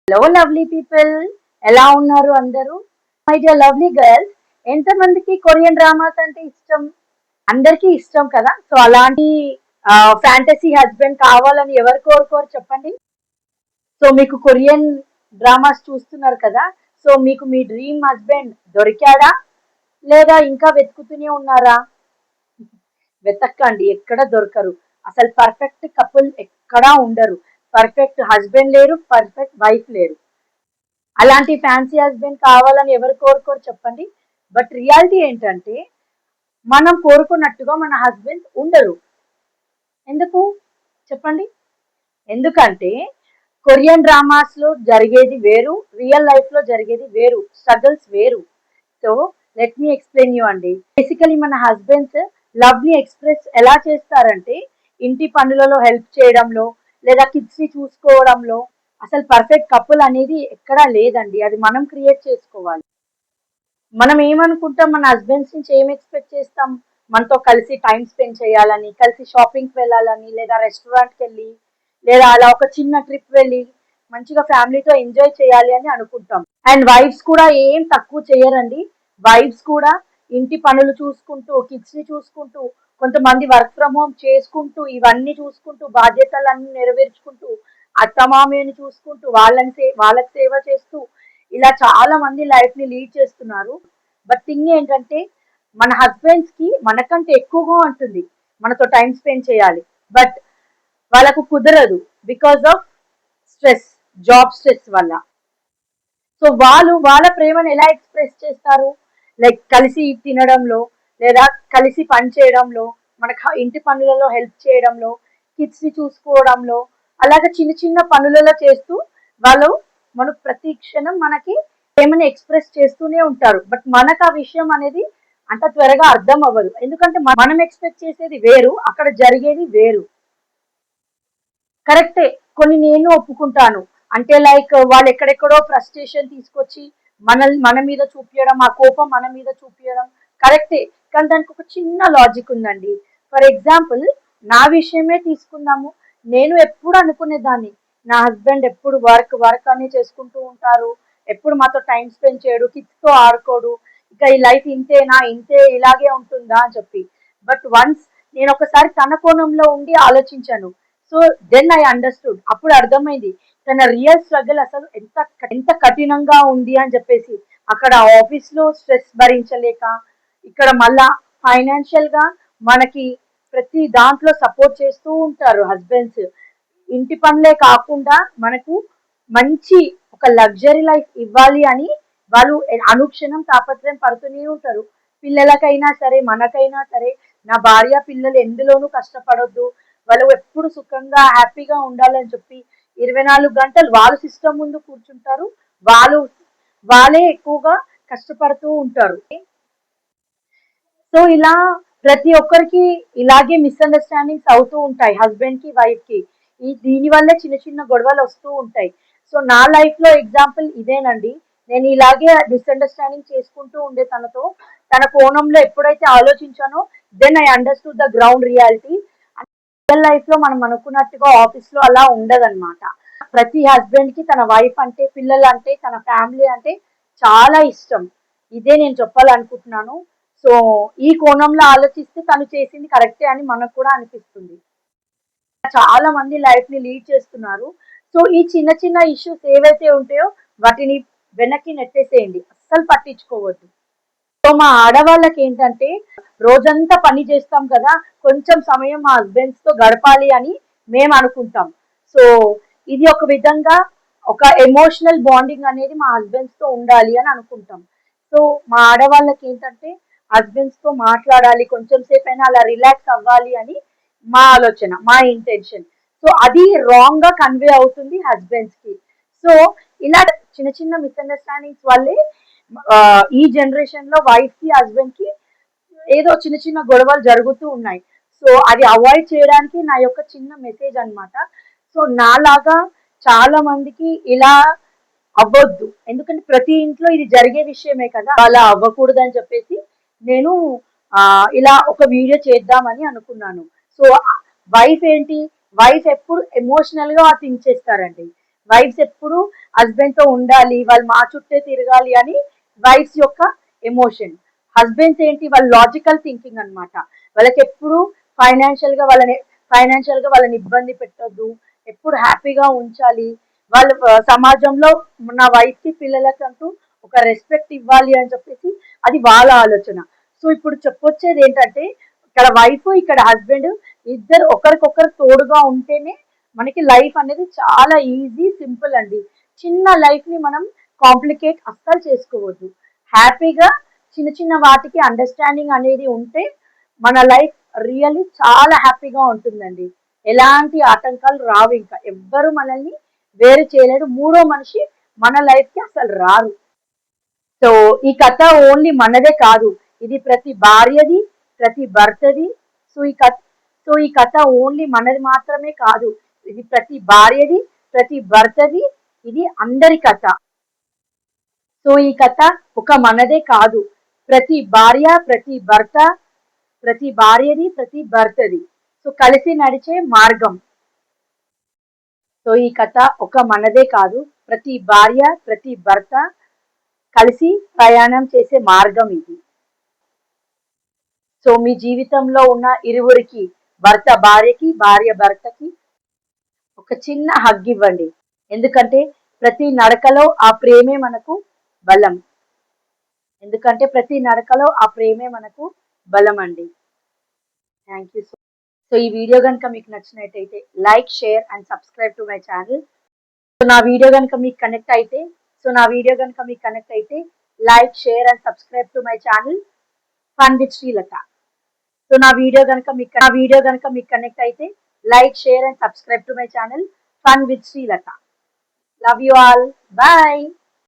Hello lovely people, ఎలా ఉన్నారు అందరూ? మై డియర్ లవ్లీ గర్ల్స్, ఎంతమందికి కొరియన్ డ్రామాస్ అంటే ఇష్టం? అందరికీ ఇష్టం కదా. సో అలాంటి ఫ్యాంటసీ హస్బెండ్ కావాలని ఎవరు కోరుకోరు చెప్పండి. సో మీకు కొరియన్ డ్రామాస్ చూస్తున్నారు కదా. సో మీకు మీ డ్రీమ్ హస్బెండ్ దొరికాడా, లేదా ఇంకా వెతుకుతూనే ఉన్నారా? వెతక్కండి, ఎక్కడ దొరకరు. అసలు పర్ఫెక్ట్ కపుల్ ఎక్కడా ఉండరు. పర్ఫెక్ట్ హస్బెండ్ లేరు, పర్ఫెక్ట్ వైఫ్ లేరు. అలాంటి ఫ్యాన్సీ హస్బెండ్ కావాలని ఎవరు కోరుకోరు చెప్పండి. బట్ రియాలిటీ ఏంటంటే మనం కోరుకున్నట్టుగా మన హస్బెండ్ ఉండరు. ఎందుకు చెప్పండి? ఎందుకంటే కొరియన్ డ్రామాస్ లో జరిగేది వేరు, రియల్ లైఫ్ లో జరిగేది వేరు, స్ట్రగల్స్ వేరు. So let me explain you అండి. బేసికలీ మన హస్బెండ్స్ లవ్ ని ఎక్స్ప్రెస్ ఎలా చేస్తారంటే ఇంటి పనులలో హెల్ప్ చేయడంలో, లేదా కిడ్స్ ని చూసుకోవడంలో. అసలు పర్ఫెక్ట్ కపుల్ అనేది ఎక్కడా లేదండి, అది మనం క్రియేట్ చేసుకోవాలి. మనం ఏమనుకుంటాం, మన హస్బెండ్స్ నుంచి ఏం ఎక్స్పెక్ట్ చేస్తాం? మనతో కలిసి టైం స్పెండ్ చేయాలని, కలిసి షాపింగ్కి వెళ్ళాలని, లేదా రెస్టారెంట్కి వెళ్ళి, లేదా అలా ఒక చిన్న ట్రిప్ వెళ్ళి మంచిగా ఫ్యామిలీతో ఎంజాయ్ చేయాలి అని అనుకుంటాం. అండ్ వైఫ్స్ కూడా ఏం తక్కువ చేయరండి. వైఫ్స్ కూడా ఇంటి పనులు చూసుకుంటూ, కిడ్స్ ని చూసుకుంటూ, కొంతమంది వర్క్ ఫ్రమ్ హోమ్ చేసుకుంటూ, ఇవన్నీ చూసుకుంటూ, బాధ్యతలన్నీ నెరవేర్చుకుంటూ, అత్తమామయ్యని చూసుకుంటూ, వాళ్ళకి సేవ చేస్తూ, ఇలా చాలా మంది లైఫ్ ని లీడ్ చేస్తున్నారు. బట్ థింగ్ ఏంటంటే మన హస్బెండ్స్ కి మనకంటే ఎక్కువగా ఉంటుంది మనతో టైం స్పెండ్ చేయాలి. బట్ వాళ్ళకు కుదరదు, because of stress, job stress వల్ల. సో వాళ్ళు వాళ్ళ ప్రేమను ఎలా ఎక్స్ప్రెస్ చేస్తారు? లైక్ కలిసి తినడంలో, లేదా కలిసి పని చేయడంలో, మనకు ఇంటి పనులలో హెల్ప్ చేయడంలో, కిడ్స్ ని చూసుకోవడంలో, అలాగే చిన్న చిన్న పనులలో చేస్తూ వాళ్ళు మనకు ప్రతి క్షణం మనకి ప్రేమని ఎక్స్ప్రెస్ చేస్తూనే ఉంటారు. బట్ మనకు ఆ విషయం అనేది అంత త్వరగా అర్థం అవ్వదు, ఎందుకంటే మనం ఎక్స్పెక్ట్ చేసేది వేరు, అక్కడ జరిగేది వేరు. కరెక్టే, కొన్ని నేను ఒప్పుకుంటాను. అంటే లైక్ వాళ్ళు ఎక్కడెక్కడో ఫ్రస్ట్రేషన్ తీసుకొచ్చి మన మీద చూపించడం, ఆ కోపం మన మీద చూపించడం కరెక్టే. కానీ దానికి ఒక చిన్న లాజిక్ ఉందండి. ఫర్ ఎగ్జాంపుల్, నా విషయమే తీసుకుందాము. నేను ఎప్పుడు అనుకునేదాన్ని, నా హస్బెండ్ ఎప్పుడు వర్క్ వర్క్ అని చేసుకుంటూ ఉంటారు, ఎప్పుడు మాతో టైం స్పెండ్ చేయడు, కిడ్స్ తో ఆడుకోడు, ఇక ఈ లైఫ్ ఇంతేనా, ఇంతే ఇలాగే ఉంటుందా అని చెప్పి. బట్ వన్స్ నేను ఒకసారి తన కోణంలో ఉండి ఆలోచించాను. సో దెన్ ఐ అండర్స్టూడ్, అప్పుడు అర్థమైంది తన రియల్ స్ట్రగుల్ అసలు ఎంత ఎంత కఠినంగా ఉంది అని చెప్పేసి. అక్కడ ఆఫీస్ లో స్ట్రెస్ భరించలేక, ఇక్కడ మళ్ళా ఫైనాన్షియల్ గా మనకి ప్రతి దాంట్లో సపోర్ట్ చేస్తూ ఉంటారు హస్బెండ్స్. ఇంటి పనులే కాకుండా మనకు మంచి ఒక లగ్జరీ లైఫ్ ఇవ్వాలి అని వాళ్ళు అనుక్షణం తాపత్రయం పడుతూనే ఉంటారు. పిల్లలకైనా సరే, మనకైనా సరే, నా భార్య పిల్లలు ఎందులోనూ కష్టపడొద్దు, వాళ్ళు ఎప్పుడు సుఖంగా హ్యాపీగా ఉండాలని చెప్పి 24 గంటలు వాళ్ళు సిస్టమ్ ముందు కూర్చుంటారు. వాళ్ళు వాళ్ళే ఎక్కువగా కష్టపడుతూ ఉంటారు. సో ఇలా ప్రతి ఒక్కరికి ఇలాగే మిస్అండర్స్టాండింగ్స్ అవుతూ ఉంటాయి, హస్బెండ్ కి వైఫ్ కి. దీని వల్లే చిన్న చిన్న గొడవలు వస్తూ ఉంటాయి. సో నా లైఫ్ లో ఎగ్జాంపుల్ ఇదేనండి. నేను ఇలాగే మిస్అండర్స్టాండింగ్ చేసుకుంటూ ఉండే తనతో. తన కోణంలో ఎప్పుడైతే ఆలోచించానో, then I understood the ground reality. Real life లో మనం అనుకున్నట్టుగా ఆఫీస్ లో అలా ఉండదన్నమాట. ప్రతి హస్బెండ్ కి తన వైఫ్ అంటే, పిల్లలు అంటే, తన ఫ్యామిలీ అంటే చాలా ఇష్టం. ఇదే నేను చెప్పాలనుకుంటున్నాను. సో ఈ కోణంలో ఆలోచిస్తే తను చేసింది కరెక్టే అని మనకు కూడా అనిపిస్తుంది. చాలా మంది లైఫ్ ని లీడ్ చేస్తున్నారు. సో ఈ చిన్న చిన్న ఇష్యూస్ ఏవైతే ఉంటాయో వాటిని వెనక్కి నెట్టేసేయండి, అస్సలు పట్టించుకోవద్దు. సో మా ఆడవాళ్ళకి ఏంటంటే, రోజంతా పని చేస్తాం కదా, కొంచెం సమయం మా హస్బెండ్స్ తో గడపాలి అని మేము అనుకుంటాం. సో ఇది ఒక విధంగా ఒక ఎమోషనల్ బాండింగ్ అనేది మా హస్బెండ్స్ తో ఉండాలి అని అనుకుంటాం. సో మా ఆడవాళ్ళకి ఏంటంటే హస్బెండ్స్ తో మాట్లాడాలి, కొంచెం సేపు అయినా అలా రిలాక్స్ అవ్వాలి అని మా ఆలోచన, మా ఇంటెన్షన్. సో అది రాంగ్ గా కన్వే అవుతుంది హస్బెండ్స్ కి. సో ఇలా చిన్న చిన్న మిస్అండర్స్టాండింగ్స్ వల్లే ఈ జనరేషన్ లో వైఫ్ కి హస్బెండ్ కి ఏదో చిన్న చిన్న గొడవలు జరుగుతూ ఉన్నాయి. సో అది అవాయిడ్ చేయడానికి నా యొక్క చిన్న మెసేజ్ అన్నమాట. సో నాలాగా చాలా మందికి ఇలా అవ్వద్దు, ఎందుకంటే ప్రతి ఇంట్లో ఇది జరిగే విషయమే కదా, అలా అవ్వకూడదు అని చెప్పేసి నేను ఇలా ఒక వీడియో చేద్దామని అనుకున్నాను. సో వైఫ్ ఏంటి, వైఫ్ ఎప్పుడు ఎమోషనల్ గా థింక్ చేస్తారండి. వైఫ్స్ ఎప్పుడు హస్బెండ్ తో ఉండాలి, వాళ్ళు మా చుట్టే తిరగాలి అని వైఫ్స్ యొక్క ఎమోషన్. హస్బెండ్స్ ఏంటి, వాళ్ళ లాజికల్ థింకింగ్ అన్నమాట. వాళ్ళకి ఎప్పుడు ఫైనాన్షియల్ గా వాళ్ళని వాళ్ళని ఇబ్బంది పెట్టొద్దు, ఎప్పుడు హ్యాపీగా ఉంచాలి, వాళ్ళ సమాజంలో నా వైఫ్ కి పిల్లలకంటూ ఒక రెస్పెక్ట్ ఇవ్వాలి అని చెప్పేసి అది వాళ్ళ ఆలోచన. సో ఇప్పుడు చెప్పొచ్చేది ఏంటంటే, ఇక్కడ వైఫ్ ఇక్కడ హస్బెండ్ ఇద్దరు ఒకరికొకరు తోడుగా ఉంటేనే మనకి లైఫ్ అనేది చాలా ఈజీ సింపుల్ అండి. చిన్న లైఫ్ ని మనం కాంప్లికేట్ అస్సలు చేసుకోవద్దు. హ్యాపీగా చిన్న చిన్న వాటికి అండర్స్టాండింగ్ అనేది ఉంటే మన లైఫ్ రియల్లీ చాలా హ్యాపీగా ఉంటుందండి. ఎలాంటి ఆటంకాలు రావు, ఇంకా ఎవ్వరు మనల్ని వేరు చేయలేరు, మూడో మనిషి మన లైఫ్ కి అసలు రారు. సో ఈ కథ ఓన్లీ మనదే కాదు, ఇది ప్రతి భార్యది, ప్రతి భర్తది. సో ఈ కథ ఓన్లీ మనది మాత్రమే కాదు, ఇది ప్రతి భార్యది, ప్రతి భర్తది, ఇది అందరి కథ. సో ఈ కథ ఒక మనదే కాదు, ప్రతి భార్య, ప్రతి భర్త, ప్రతి భార్యది, ప్రతి భర్తది. సో కలిసి నడిచే మార్గం. సో ఈ కథ ఒక మనదే కాదు, ప్రతి భార్య, ప్రతి భర్త కలిసి ప్రయాణం చేసే మార్గం ఇది. సో మీ జీవితంలో ఉన్న ఇరువురికి, భర్త భార్యకి, భార్య భర్తకి ఒక చిన్న హగ్ ఇవ్వండి. ఎందుకంటే ప్రతి నడకలో ఆ ప్రేమే మనకు బలం. ఎందుకంటే ప్రతి నడకలో ఆ ప్రేమే మనకు బలం అండి. Thank you. సో ఈ వీడియో కనుక మీకు నచ్చినట్టయితే like, share and subscribe to my channel. So నా వీడియో కనుక మీకు కనెక్ట్ అయితే like, share and subscribe to my channel fun with Srilatha. So నా వీడియో కనుక మీకు కనెక్ట్ అయితే like, share and subscribe to my channel fun with Srilatha. Love you all. Bye.